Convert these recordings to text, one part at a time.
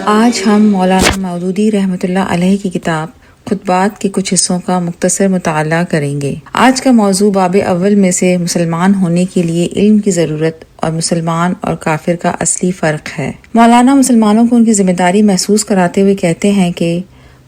آج ہم مولانا مودودی رحمۃ اللہ علیہ کی کتاب خطبات کے کچھ حصوں کا مختصر مطالعہ کریں گے۔ آج کا موضوع باب اول میں سے مسلمان ہونے کے لیے علم کی ضرورت اور مسلمان اور کافر کا اصلی فرق ہے۔ مولانا مسلمانوں کو ان کی ذمہ داری محسوس کراتے ہوئے کہتے ہیں کہ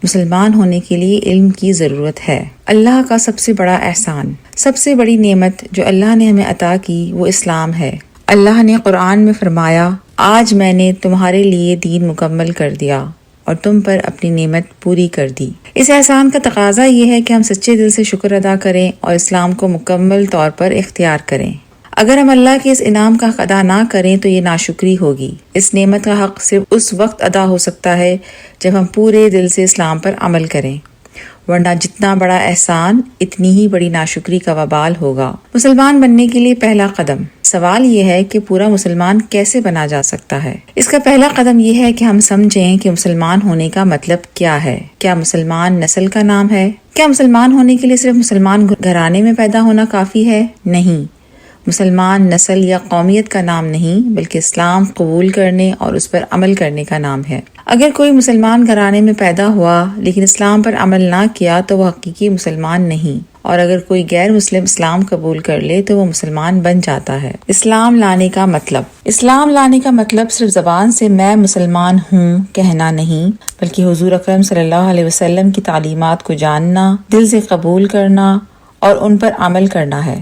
مسلمان ہونے کے لیے علم کی ضرورت ہے۔ اللہ کا سب سے بڑا احسان، سب سے بڑی نعمت جو اللہ نے ہمیں عطا کی وہ اسلام ہے۔ اللہ نے قرآن میں فرمایا، آج میں نے تمہارے لیے دین مکمل کر دیا اور تم پر اپنی نعمت پوری کر دی۔ اس احسان کا تقاضا یہ ہے کہ ہم سچے دل سے شکر ادا کریں اور اسلام کو مکمل طور پر اختیار کریں۔ اگر ہم اللہ کے اس انعام کا حق ادا نہ کریں تو یہ ناشکری ہوگی۔ اس نعمت کا حق صرف اس وقت ادا ہو سکتا ہے جب ہم پورے دل سے اسلام پر عمل کریں، ورنہ جتنا بڑا احسان اتنی ہی بڑی ناشکری کا وبال ہوگا۔ مسلمان بننے کے لیے پہلا قدم، سوال یہ ہے کہ پورا مسلمان کیسے بنا جا سکتا ہے؟ اس کا پہلا قدم یہ ہے کہ ہم سمجھیں کہ مسلمان ہونے کا مطلب کیا ہے۔ کیا مسلمان نسل کا نام ہے؟ کیا مسلمان ہونے کے لیے صرف مسلمان گھرانے میں پیدا ہونا کافی ہے؟ نہیں، مسلمان نسل یا قومیت کا نام نہیں بلکہ اسلام قبول کرنے اور اس پر عمل کرنے کا نام ہے۔ اگر کوئی مسلمان گھرانے میں پیدا ہوا لیکن اسلام پر عمل نہ کیا تو وہ حقیقی مسلمان نہیں، اور اگر کوئی غیر مسلم اسلام قبول کر لے تو وہ مسلمان بن جاتا ہے۔ اسلام لانے کا مطلب صرف زبان سے میں مسلمان ہوں کہنا نہیں، بلکہ حضور اکرم صلی اللہ علیہ وسلم کی تعلیمات کو جاننا، دل سے قبول کرنا اور ان پر عمل کرنا ہے۔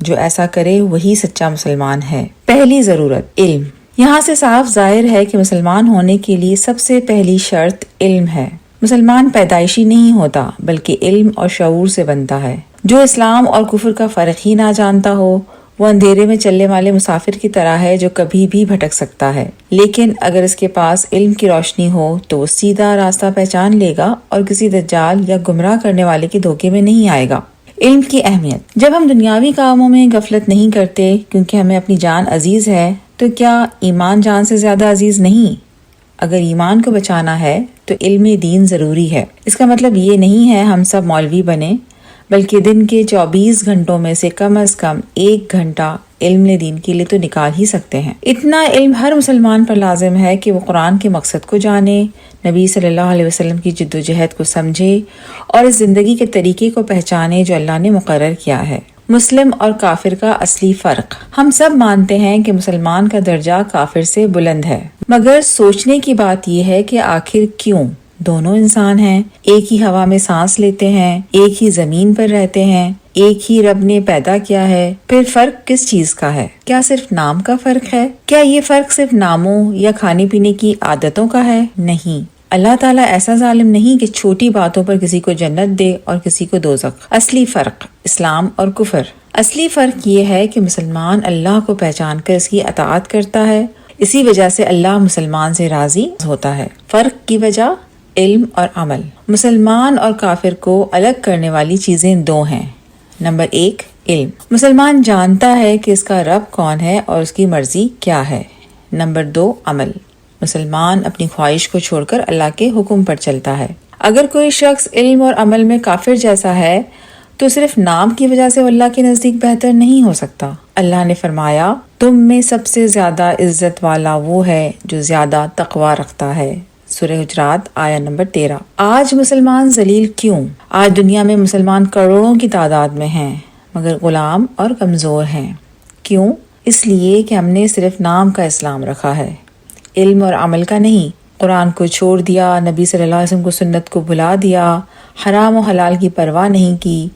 جو ایسا کرے وہی سچا مسلمان ہے۔ پہلی ضرورت، علم۔ یہاں سے صاف ظاہر ہے کہ مسلمان ہونے کے لیے سب سے پہلی شرط علم ہے۔ مسلمان پیدائشی نہیں ہوتا بلکہ علم اور شعور سے بنتا ہے۔ جو اسلام اور کفر کا فرق ہی نہ جانتا ہو وہ اندھیرے میں چلنے والے مسافر کی طرح ہے جو کبھی بھی بھٹک سکتا ہے، لیکن اگر اس کے پاس علم کی روشنی ہو تو وہ سیدھا راستہ پہچان لے گا اور کسی دجال یا گمراہ کرنے والے کے دھوکے میں نہیں آئے گا۔ علم کی اہمیت۔ جب ہم دنیاوی کاموں میں غفلت نہیں کرتے کیونکہ ہمیں اپنی جان عزیز ہے تو کیا ایمان جان سے زیادہ عزیز نہیں؟ اگر ایمان کو بچانا ہے تو علم دین ضروری ہے۔ اس کا مطلب یہ نہیں ہے ہم سب مولوی بنیں، بلکہ دن کے 24 گھنٹوں میں سے کم از کم 1 گھنٹہ علم دین کے لیے تو نکال ہی سکتے ہیں۔ اتنا علم ہر مسلمان پر لازم ہے کہ وہ قرآن کے مقصد کو جانے، نبی صلی اللہ علیہ وسلم کی جد و جہد کو سمجھے اور اس زندگی کے طریقے کو پہچانے جو اللہ نے مقرر کیا ہے۔ مسلم اور کافر کا اصلی فرق۔ ہم سب مانتے ہیں کہ مسلمان کا درجہ کافر سے بلند ہے، مگر سوچنے کی بات یہ ہے کہ آخر کیوں؟ دونوں انسان ہیں، ایک ہی ہوا میں سانس لیتے ہیں، ایک ہی زمین پر رہتے ہیں، ایک ہی رب نے پیدا کیا ہے، پھر فرق کس چیز کا ہے؟ کیا صرف نام کا فرق ہے؟ کیا یہ فرق صرف ناموں یا کھانے پینے کی عادتوں کا ہے؟ نہیں، اللہ تعالیٰ ایسا ظالم نہیں کہ چھوٹی باتوں پر کسی کو جنت دے اور کسی کو دوزخ۔ اصلی فرق اسلام اور کفر۔ اصلی فرق یہ ہے کہ مسلمان اللہ کو پہچان کر اس کی اطاعت کرتا ہے، اسی وجہ سے اللہ مسلمان سے راضی ہوتا ہے۔ فرق کی وجہ علم اور عمل۔ مسلمان اور کافر کو الگ کرنے والی چیزیں 2 ہیں۔ نمبر 1، علم۔ مسلمان جانتا ہے کہ اس کا رب کون ہے اور اس کی مرضی کیا ہے۔ نمبر 2، عمل۔ مسلمان اپنی خواہش کو چھوڑ کر اللہ کے حکم پر چلتا ہے۔ اگر کوئی شخص علم اور عمل میں کافر جیسا ہے تو صرف نام کی وجہ سے وہ اللہ کے نزدیک بہتر نہیں ہو سکتا۔ اللہ نے فرمایا، تم میں سب سے زیادہ عزت والا وہ ہے جو زیادہ تقوی رکھتا ہے۔ سورہ حجرات آیہ نمبر 13۔ آج مسلمان ذلیل کیوں؟ آج دنیا میں مسلمان کروڑوں کی تعداد میں ہیں مگر غلام اور کمزور ہیں۔ کیوں؟ اس لیے کہ ہم نے صرف نام کا اسلام رکھا ہے، علم اور عمل کا نہیں۔ قرآن کو چھوڑ دیا، نبی صلی اللہ علیہ وسلم کو سنت کو بھلا دیا، حرام و حلال کی پرواہ نہیں کی۔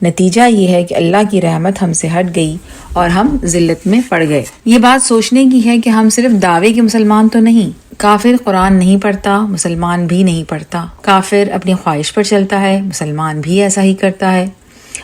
نتیجہ یہ ہے کہ اللہ کی رحمت ہم سے ہٹ گئی اور ہم ذلت میں پڑ گئے۔ یہ بات سوچنے کی ہے کہ ہم صرف دعوے کے مسلمان تو نہیں۔ کافر قرآن نہیں پڑھتا، مسلمان بھی نہیں پڑھتا۔ کافر اپنی خواہش پر چلتا ہے، مسلمان بھی ایسا ہی کرتا ہے۔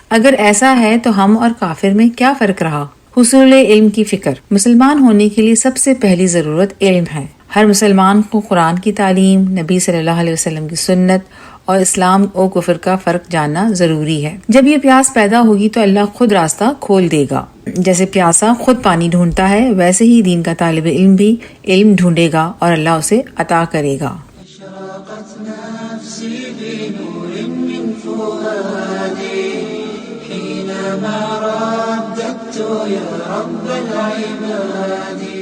اگر ایسا ہے تو ہم اور کافر میں کیا فرق رہا؟ حصول علم کی فکر۔ مسلمان ہونے کے لیے سب سے پہلی ضرورت علم ہے۔ ہر مسلمان کو قرآن کی تعلیم، نبی صلی اللہ علیہ وسلم کی سنت اور اسلام و کفر کا فرق جاننا ضروری ہے۔ جب یہ پیاس پیدا ہوگی تو اللہ خود راستہ کھول دے گا۔ جیسے پیاسا خود پانی ڈھونڈتا ہے ویسے ہی دین کا طالب علم بھی علم ڈھونڈے گا اور اللہ اسے عطا کرے گا۔ حينما رددت يا رب العالمين عبادي